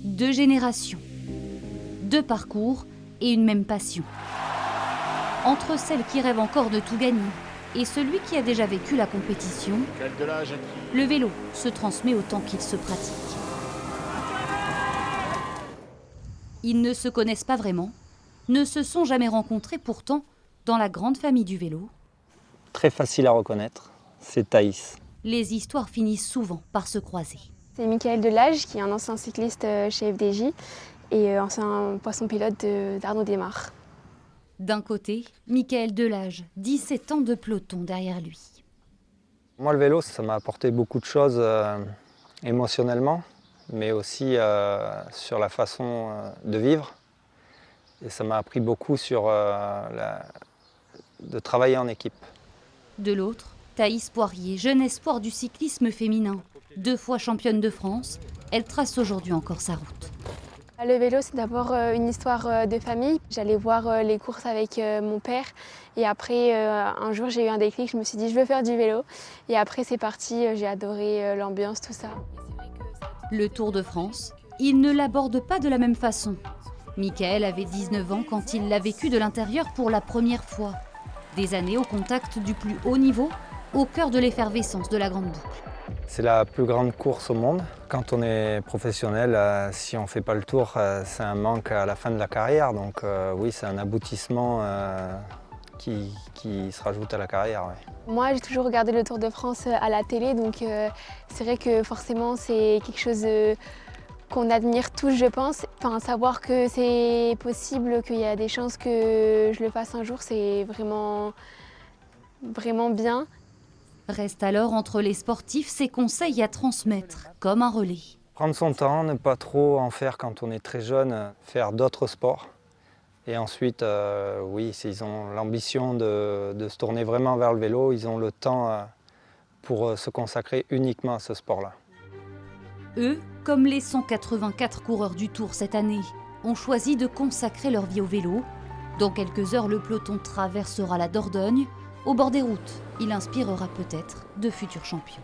2 générations, 2 parcours et une même passion. Entre celle qui rêve encore de tout gagner et celui qui a déjà vécu la compétition, le vélo se transmet autant qu'il se pratique. Ils ne se connaissent pas vraiment, ne se sont jamais rencontrés pourtant dans la grande famille du vélo. Très facile à reconnaître, c'est Thaïs. Les histoires finissent souvent par se croiser. C'est Mickaël Delage qui est un ancien cycliste chez FDJ et ancien poisson pilote d'Arnaud Démarre. D'un côté, Mickaël Delage, 17 ans de peloton derrière lui. Moi, le vélo, ça m'a apporté beaucoup de choses émotionnellement, mais aussi sur la façon de vivre. Et ça m'a appris beaucoup sur de travailler en équipe. De l'autre, Thaïs Poirier, jeune espoir du cyclisme féminin. 2 fois championne de France, elle trace aujourd'hui encore sa route. Le vélo, c'est d'abord une histoire de famille. J'allais voir les courses avec mon père et après, un jour, j'ai eu un déclic. Je me suis dit, je veux faire du vélo. Et après, c'est parti. J'ai adoré l'ambiance, tout ça. Le Tour de France, il ne l'aborde pas de la même façon. Mickaël avait 19 ans quand il l'a vécu de l'intérieur pour la première fois. Des années au contact du plus haut niveau, au cœur de l'effervescence de la Grande Boucle. C'est la plus grande course au monde. Quand on est professionnel, si on ne fait pas le tour, c'est un manque à la fin de la carrière. Donc oui, c'est un aboutissement qui se rajoute à la carrière. Oui. Moi, j'ai toujours regardé le Tour de France à la télé, donc c'est vrai que forcément, c'est quelque chose qu'on admire tous, je pense. Enfin, savoir que c'est possible, qu'il y a des chances que je le fasse un jour, c'est vraiment bien. Reste alors entre les sportifs ces conseils à transmettre, comme un relais. Prendre son temps, ne pas trop en faire quand on est très jeune, faire d'autres sports. Et ensuite, oui, s'ils ont l'ambition de se tourner vraiment vers le vélo, ils ont le temps pour se consacrer uniquement à ce sport-là. Eux, comme les 184 coureurs du Tour cette année, ont choisi de consacrer leur vie au vélo. Dans quelques heures, le peloton traversera la Dordogne. Au bord des routes, il inspirera peut-être de futurs champions.